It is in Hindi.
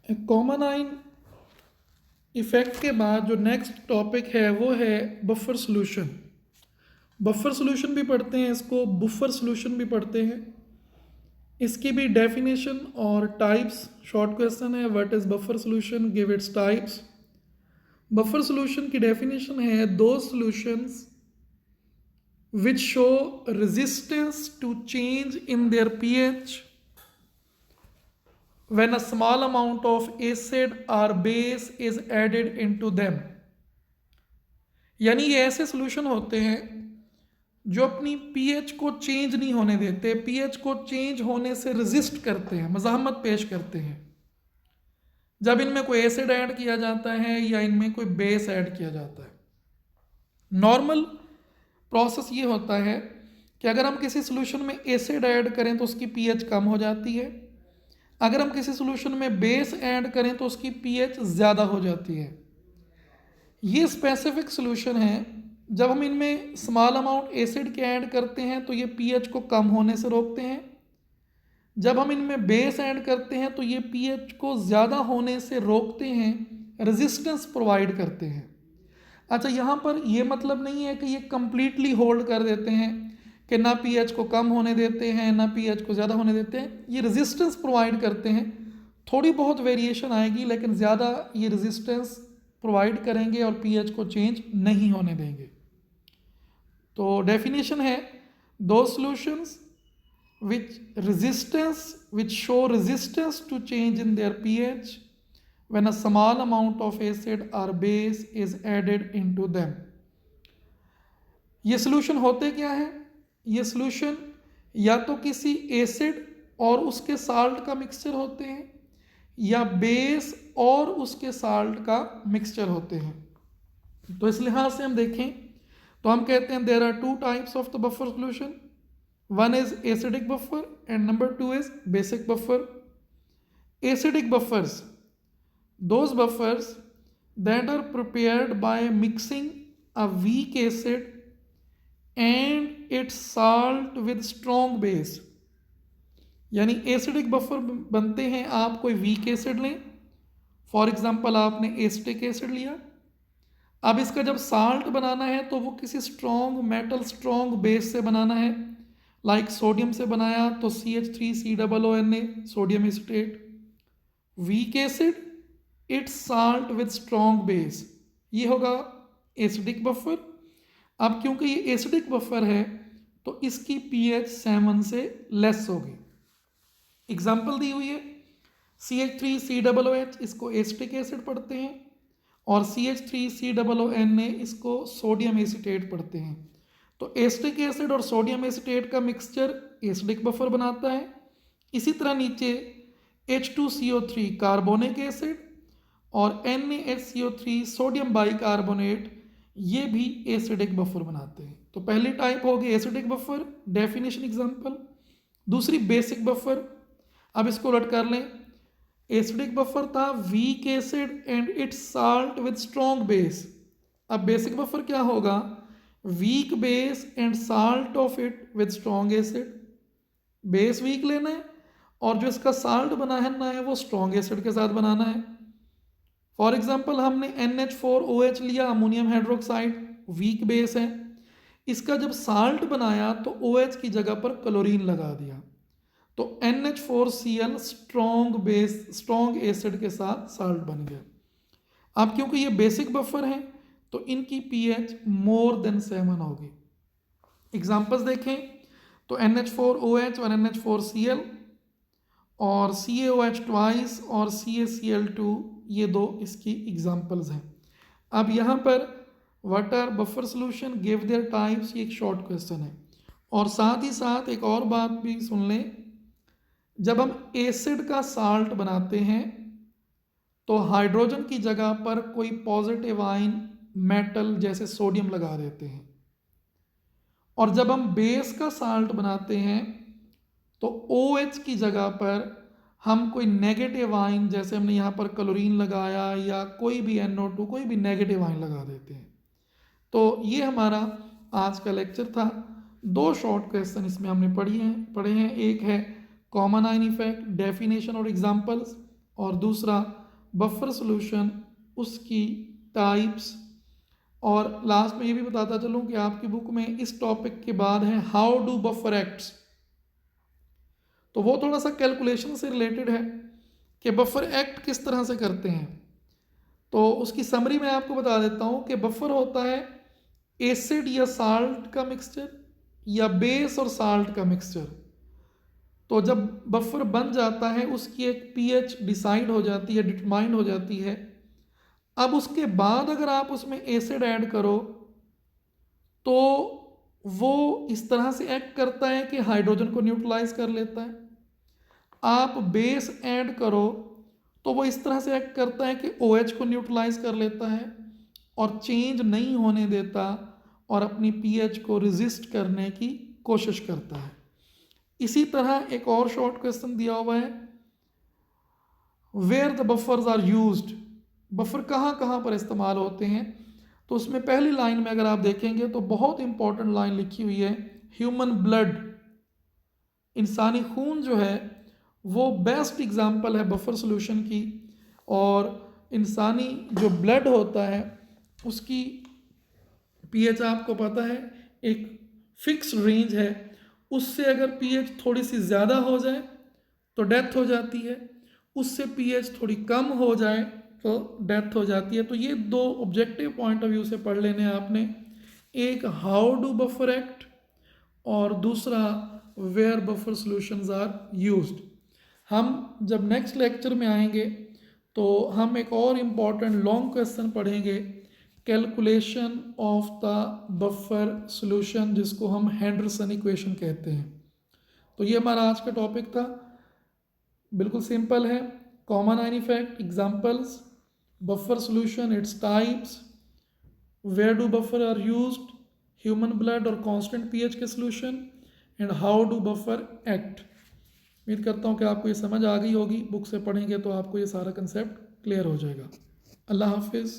कॉमन आइन इफेक्ट के बाद जो नेक्स्ट टॉपिक है वो है बफर सॉल्यूशन। बफर सॉल्यूशन भी पढ़ते हैं, इसको बुफर सॉल्यूशन भी पढ़ते हैं। इसकी भी डेफिनेशन और टाइप्स, शॉर्ट क्वेश्चन है, what is buffer solution, give its types. Buffer solution की डेफिनेशन है दो solutions which show resistance to change in their pH when a small amount of acid or base is added into them। यानी ये ऐसे सॉल्यूशन होते हैं जो अपनी पीएच को चेंज नहीं होने देते, पीएच को चेंज होने से रेजिस्ट करते हैं, मज़ाहमत पेश करते हैं जब इनमें कोई एसिड ऐड किया जाता है या इनमें कोई बेस ऐड किया जाता है। नॉर्मल प्रोसेस ये होता है कि अगर हम किसी सॉल्यूशन में एसिड ऐड करें तो उसकी पीएच कम हो जाती है, अगर हम किसी सॉल्यूशन में बेस ऐड करें तो उसकी पीएच ज़्यादा हो जाती है। ये स्पेसिफिक सॉल्यूशन है, जब हम इनमें स्मॉल अमाउंट एसिड के ऐड करते हैं तो ये पीएच को कम होने से रोकते हैं, जब हम इनमें बेस ऐड करते हैं तो ये पीएच को ज़्यादा होने से रोकते हैं, रेजिस्टेंस प्रोवाइड करते हैं। अच्छा, यहाँ पर ये मतलब नहीं है कि ये कंप्लीटली होल्ड कर देते हैं कि ना पीएच को कम होने देते हैं ना पीएच को ज़्यादा होने देते हैं। ये रेजिस्टेंस प्रोवाइड करते हैं, थोड़ी बहुत वेरिएशन आएगी लेकिन ज़्यादा ये रेजिस्टेंस प्रोवाइड करेंगे और पीएच को चेंज नहीं होने देंगे। तो डेफिनेशन है दो solutions which show resistance to change in their pH when a small amount of acid or base is added into them। ये सॉल्यूशन होते क्या है? ये सॉल्यूशन या तो किसी एसिड और उसके साल्ट का मिक्सचर होते हैं या बेस और उसके साल्ट का मिक्सचर होते हैं। तो इस लिहाज से हम देखें तो हम कहते हैं there are two types of the buffer solution, one is acidic buffer and number two is basic buffer. Acidic buffers, those buffers that are prepared by mixing a weak acid and its salt with strong base। यानी एसिडिक बफर बनते हैं, आप कोई वीक एसिड लें, फॉर एग्जांपल आपने एसिटिक एसिड लिया, अब इसका जब साल्ट बनाना है तो वो किसी स्ट्रॉन्ग मेटल, स्ट्रॉन्ग बेस से बनाना है, लाइक सोडियम से बनाया तो CH3COONA, sodium acetate. Weak acid, it's salt with strong base, ये होगा एसिडिक बफर। अब क्योंकि ये एसिडिक बफर है तो इसकी पीएच 7 से लेस होगी। एग्जाम्पल दी हुई है CH3COOH, इसको एसिटिक एसिड पढ़ते हैं, और CH3COONA इसको सोडियम एसिटेट पढ़ते हैं। तो एसिटिक एसिड और सोडियम एसिटेट का मिक्सचर एसिडिक बफर बनाता है। इसी तरह नीचे H2CO3 कार्बोनिक एसिड और NaHCO3 सोडियम बाइकार्बोनेट, ये भी एसिडिक बफर बनाते हैं। तो पहली टाइप होगी एसिडिक बफर, डेफिनेशन एग्जांपल। दूसरी बेसिक बफर, अब इसको उलट कर लें, एसिडिक बफर था weak acid and it's salt with strong base. अब बेसिक बफर क्या होगा? Weak base and salt of it with strong acid. Base weak लेना है और जो इसका साल्ट बनाना है वो स्ट्रॉन्ग एसिड के साथ बनाना है। फॉर एग्जाम्पल हमने NH4OH लिया, अमोनियम हाइड्रोक्साइड, वीक बेस है, इसका जब साल्ट बनाया तो OH की जगह पर क्लोरीन लगा दिया, तो NH4Cl strong base, strong acid के साथ साल्ट बन गया। अब क्योंकि ये बेसिक बफर है तो इनकी pH मोर देन 7 होगी। एग्जाम्पल्स देखें तो NH4OH और NH4Cl और CaOH ट्वाइस और CaCl2, ये दो इसकी एग्जाम्पल्स हैं। अब यहाँ पर what are buffer solution, give their types, ये एक शॉर्ट क्वेश्चन है। और साथ ही साथ एक और बात भी सुन लें, जब हम एसिड का साल्ट बनाते हैं तो हाइड्रोजन की जगह पर कोई पॉजिटिव आयन मेटल जैसे सोडियम लगा देते हैं, और जब हम बेस का साल्ट बनाते हैं तो OH की जगह पर हम कोई नेगेटिव आयन, जैसे हमने यहाँ पर क्लोरीन लगाया या कोई भी NO2, कोई भी नेगेटिव आयन लगा देते हैं। तो ये हमारा आज का लेक्चर था। दो शॉर्ट क्वेश्चन इसमें हमने पढ़े हैं। एक है कॉमन आयन इफेक्ट, डेफिनेशन और एग्जांपल्स, और दूसरा बफर सॉल्यूशन, उसकी टाइप्स, और लास्ट में ये भी बताता चलूँ कि आपकी बुक में इस टॉपिक के बाद है हाउ डू बफर एक्ट्स, तो वो थोड़ा सा कैलकुलेशन से रिलेटेड है कि बफर एक्ट किस तरह से करते हैं। तो उसकी समरी मैं आपको बता देता हूँ कि बफर होता है एसिड या साल्ट का मिक्सचर या बेस और साल्ट का मिक्सचर। तो जब बफर बन जाता है उसकी एक पीएच डिसाइड हो जाती है, डिटरमाइंड हो जाती है। अब उसके बाद अगर आप उसमें एसिड ऐड करो तो वो इस तरह से एक्ट करता है कि हाइड्रोजन को न्यूट्रलाइज कर लेता है। आप बेस ऐड करो तो वो इस तरह से एक्ट करता है कि OH को न्यूट्रलाइज कर लेता है और चेंज नहीं होने देता और अपनी पीएच को रेजिस्ट करने की कोशिश करता है। इसी तरह एक और शॉर्ट क्वेश्चन दिया हुआ है, where the buffers are used, buffer कहाँ कहाँ पर इस्तेमाल होते हैं। तो उसमें पहली लाइन में अगर आप देखेंगे तो बहुत इंपॉर्टेंट लाइन लिखी हुई है, ह्यूमन ब्लड, इंसानी खून जो है वो बेस्ट एग्जाम्पल है बफर सॉल्यूशन की। और इंसानी जो ब्लड होता है उसकी पीएच आपको पता है एक फिक्स रेंज है, उससे अगर पीएच थोड़ी सी ज़्यादा हो जाए तो डेथ हो जाती है, उससे पीएच थोड़ी कम हो जाए तो डेथ हो जाती है। तो ये दो ऑब्जेक्टिव पॉइंट ऑफ व्यू से पढ़ लेने आपने, एक हाउ डू बफर एक्ट और दूसरा where buffer solutions are used. हम जब नेक्स्ट लेक्चर में आएंगे तो हम एक और इम्पॉर्टेंट लॉन्ग क्वेश्चन पढ़ेंगे, calculation of the buffer solution, जिसको हम हेंडरसन इक्वेशन कहते हैं। तो ये हमारा आज का टॉपिक था, बिल्कुल सिंपल है। Common ion effect, examples, buffer solution, its types, where do buffer are used, human blood और कांस्टेंट पीएच के solution, and how do buffer act. उम्मीद करता हूँ कि आपको ये समझ आ गई होगी, बुक से पढ़ेंगे तो आपको ये सारा कंसेप्ट क्लियर हो जाएगा। अल्लाह हाफिज़।